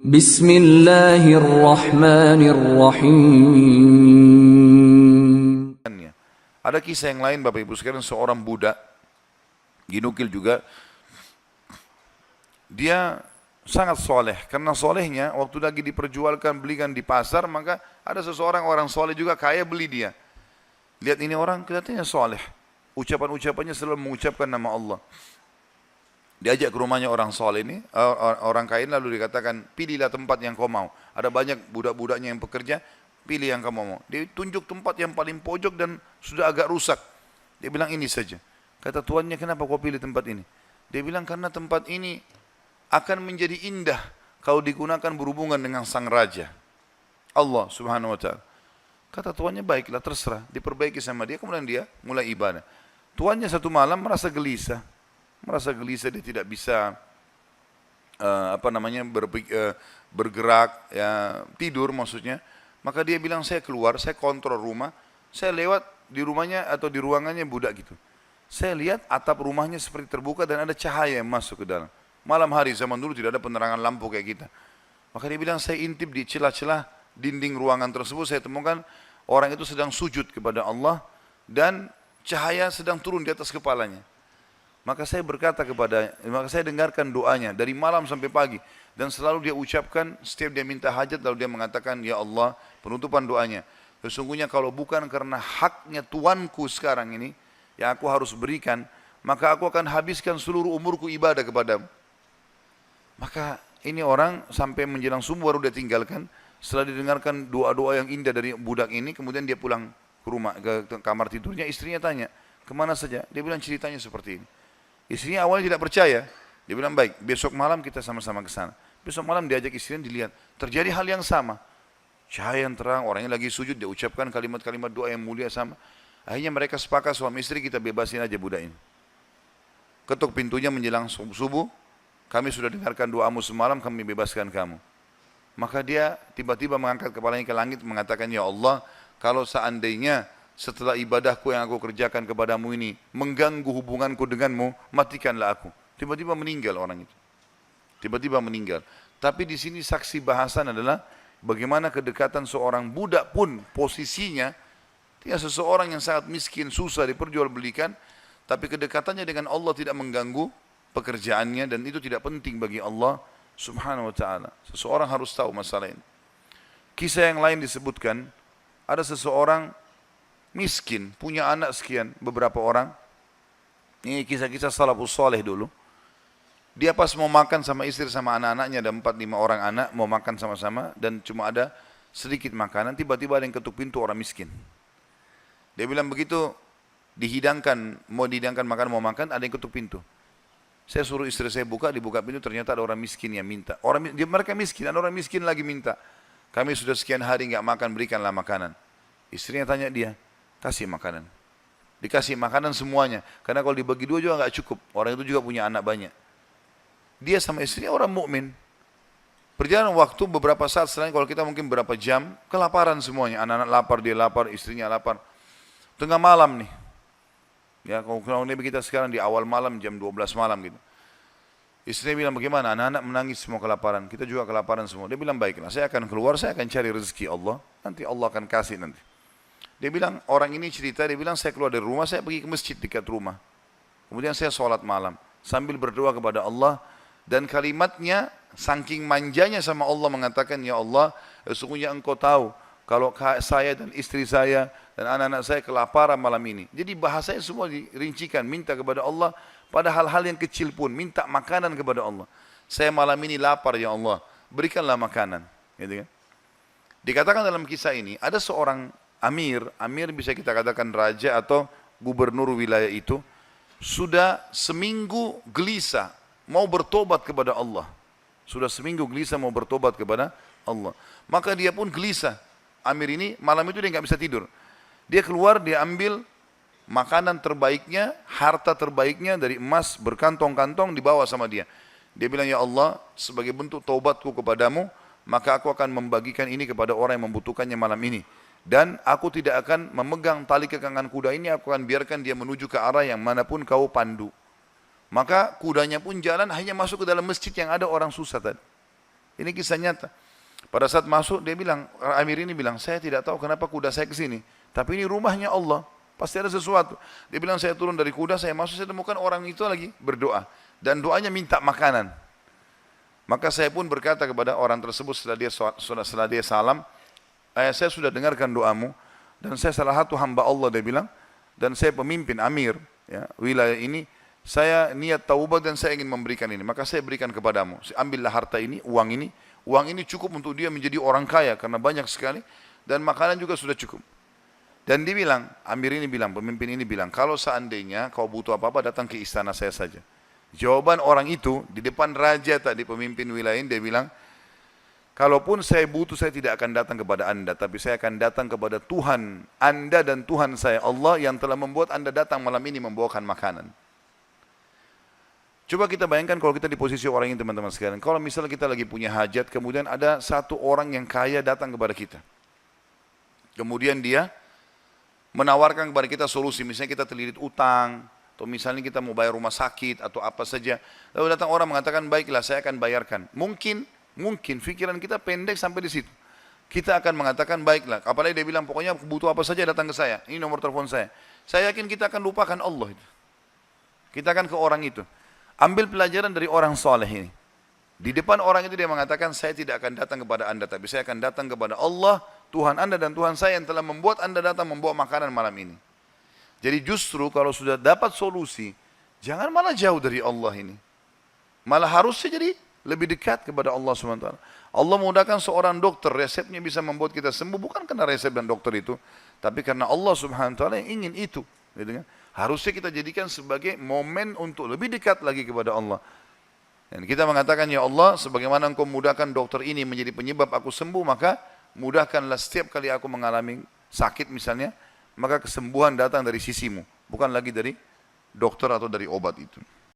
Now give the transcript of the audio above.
Bismillahirrahmanirrahim. Ada kisah yang lain Bapak Ibu sekalian, seorang budak, ginukil juga, dia sangat soleh. Karena solehnya, waktu lagi diperjualkan, belikan di pasar, maka ada seseorang orang soleh juga kaya beli dia. Lihat ini orang kelihatannya soleh, ucapan-ucapannya selalu mengucapkan nama Allah. Diajak ke rumahnya orang soleh ini, orang kaya, lalu dikatakan, pilihlah tempat yang kau mau. Ada banyak budak-budaknya yang pekerja, pilih yang kamu mau. Dia tunjuk tempat yang paling pojok dan sudah agak rusak. Dia bilang ini saja. Kata tuannya, kenapa kau pilih tempat ini? Dia bilang, karena tempat ini akan menjadi indah kalau digunakan berhubungan dengan sang raja, Allah subhanahu wa ta'ala. Kata tuannya, baiklah terserah, diperbaiki sama dia, kemudian dia mulai ibadah. Tuannya satu malam merasa gelisah dia tidak bisa bergerak, ya, tidur maksudnya. Maka dia bilang, saya keluar, saya kontrol rumah, saya lewat di rumahnya atau di ruangannya budak gitu. Saya lihat atap rumahnya seperti terbuka dan ada cahaya yang masuk ke dalam. Malam hari, zaman dulu tidak ada penerangan lampu kayak kita. Maka dia bilang, saya intip di celah-celah dinding ruangan tersebut, saya temukan orang itu sedang sujud kepada Allah dan cahaya sedang turun di atas kepalanya. Maka saya dengarkan doanya dari malam sampai pagi, dan selalu dia ucapkan setiap dia minta hajat, lalu dia mengatakan, ya Allah, penutupan doanya, sesungguhnya kalau bukan karena haknya tuanku sekarang ini yang aku harus berikan, maka aku akan habiskan seluruh umurku ibadah kepadamu. Maka ini orang sampai menjelang subuh baru dia tinggalkan. Setelah didengarkan doa-doa yang indah dari budak ini, kemudian dia pulang ke rumah, ke kamar tidurnya. Istrinya tanya, kemana saja? Dia bilang ceritanya seperti ini. Istrinya awalnya tidak percaya. Dia bilang, baik, besok malam kita sama-sama ke sana. Besok malam diajak istrinya, dilihat terjadi hal yang sama. Cahaya yang terang, orangnya lagi sujud, dia ucapkan kalimat-kalimat doa yang mulia sama. Akhirnya mereka sepakat, suami istri, kita bebasin aja budak ini. Ketuk pintunya menjelang subuh, kami sudah dengarkan doamu semalam, kami bebaskan kamu. Maka dia tiba-tiba mengangkat kepalanya ke langit, mengatakan, ya Allah, kalau seandainya setelah ibadahku yang aku kerjakan kepadamu ini mengganggu hubunganku denganmu, matikanlah aku. Tiba-tiba meninggal orang itu. Tiba-tiba meninggal. Tapi di sini saksi bahasan adalah bagaimana kedekatan seorang budak pun posisinya, dia seseorang yang sangat miskin, susah diperjualbelikan, tapi kedekatannya dengan Allah tidak mengganggu pekerjaannya, dan itu tidak penting bagi Allah subhanahu wa ta'ala. Seseorang harus tahu masalah ini. Kisah yang lain disebutkan, ada seseorang miskin, punya anak sekian, beberapa orang. Ini kisah-kisah salafus saleh dulu. Dia pas mau makan sama istri sama anak-anaknya, ada 4-5 orang anak, mau makan sama-sama, dan cuma ada sedikit makanan, tiba-tiba ada yang ketuk pintu, orang miskin. Dia bilang begitu mau dihidangkan makanan, mau makan, ada yang ketuk pintu. Saya suruh istri saya buka, dibuka pintu, ternyata ada orang miskin yang minta. Mereka miskin, ada orang miskin lagi minta. Kami sudah sekian hari nggak makan, berikanlah makanan. Istrinya tanya dia, kasih makanan. Dikasih makanan semuanya. Karena kalau dibagi dua juga nggak cukup. Orang itu juga punya anak banyak. Dia sama istrinya orang mukmin. Berjalan waktu beberapa saat setelahnya, kalau kita mungkin berapa jam, kelaparan semuanya. Anak-anak lapar, dia lapar, istrinya lapar. Tengah malam nih. Ya, kalau kita sekarang di awal malam, jam 12 malam gitu. Istrinya bilang, bagaimana? Anak-anak menangis semua kelaparan. Kita juga kelaparan semua. Dia bilang, baiklah, saya akan keluar, saya akan cari rezeki Allah. Nanti Allah akan kasih nanti. Dia bilang, orang ini cerita, dia bilang, saya keluar dari rumah, saya pergi ke masjid dekat rumah. Kemudian saya sholat malam, sambil berdoa kepada Allah. Dan kalimatnya, saking manjanya sama Allah, mengatakan, ya Allah, sesungguhnya engkau tahu, kalau saya dan istri saya dan anak-anak saya kelaparan malam ini. Jadi bahasanya semua dirincikan, minta kepada Allah pada hal-hal yang kecil pun, minta makanan kepada Allah. Saya malam ini lapar ya Allah, berikanlah makanan. Gitu kan? Dikatakan dalam kisah ini, ada seorang amir bisa kita katakan raja atau gubernur wilayah itu, sudah seminggu gelisah, mau bertobat kepada Allah. Sudah seminggu gelisah mau bertobat kepada Allah. Maka dia pun gelisah. Amir ini malam itu dia nggak bisa tidur. Dia keluar, dia ambil makanan terbaiknya, harta terbaiknya dari emas berkantong-kantong dibawa sama dia. Dia bilang, ya Allah, sebagai bentuk taubatku kepadamu, maka aku akan membagikan ini kepada orang yang membutuhkannya malam ini. Dan aku tidak akan memegang tali kekangan kuda ini, aku akan biarkan dia menuju ke arah yang manapun kau pandu. Maka kudanya pun jalan, hanya masuk ke dalam masjid yang ada orang susah tadi. Ini kisah nyata. Pada saat masuk dia bilang, Amir ini bilang, saya tidak tahu kenapa kuda saya ke sini. Tapi ini rumahnya Allah. Pasti ada sesuatu. Dia bilang saya turun dari kuda, saya masuk, saya temukan orang itu lagi berdoa. Dan doanya minta makanan. Maka saya pun berkata kepada orang tersebut setelah dia salam, saya sudah dengarkan doamu. Dan saya salah satu hamba Allah, dia bilang. Dan saya pemimpin Amir ya, wilayah ini, saya niat taubat dan saya ingin memberikan ini. Maka saya berikan kepadamu. Ambillah harta ini, uang ini. Uang ini cukup untuk dia menjadi orang kaya karena banyak sekali. Dan makanan juga sudah cukup. Dan dia bilang, Amir ini bilang, pemimpin ini bilang, kalau seandainya kau butuh apa-apa datang ke istana saya saja. Jawaban orang itu di depan raja tadi, pemimpin wilayah ini, dia bilang, kalaupun saya butuh, saya tidak akan datang kepada anda, tapi saya akan datang kepada Tuhan anda dan Tuhan saya, Allah yang telah membuat anda datang malam ini membawakan makanan. Coba kita bayangkan kalau kita di posisi orang ini, teman-teman sekalian. Kalau misalnya kita lagi punya hajat, kemudian ada satu orang yang kaya datang kepada kita. Kemudian dia menawarkan kepada kita solusi, misalnya kita terlilit utang, atau misalnya kita mau bayar rumah sakit, atau apa saja. Lalu datang orang mengatakan, baiklah saya akan bayarkan. Mungkin pikiran kita pendek sampai di situ. Kita akan mengatakan baiklah. Apalagi dia bilang pokoknya butuh apa saja datang ke saya. Ini nomor telepon saya. Saya yakin kita akan lupakan Allah itu. Kita akan ke orang itu. Ambil pelajaran dari orang soleh ini. Di depan orang itu dia mengatakan saya tidak akan datang kepada anda, tapi saya akan datang kepada Allah, Tuhan anda dan Tuhan saya yang telah membuat anda datang membawa makanan malam ini. Jadi justru kalau sudah dapat solusi, jangan malah jauh dari Allah ini. Malah harusnya jadi lebih dekat kepada Allah SWT. Allah mudahkan seorang dokter, resepnya bisa membuat kita sembuh, bukan karena resep dan dokter itu, tapi karena Allah SWT yang ingin itu. Gitu kan? Harusnya kita jadikan sebagai momen untuk lebih dekat lagi kepada Allah. Dan kita mengatakan, ya Allah, sebagaimana engkau mudahkan dokter ini menjadi penyebab aku sembuh, maka mudahkanlah setiap kali aku mengalami sakit misalnya, maka kesembuhan datang dari sisimu, bukan lagi dari dokter atau dari obat itu.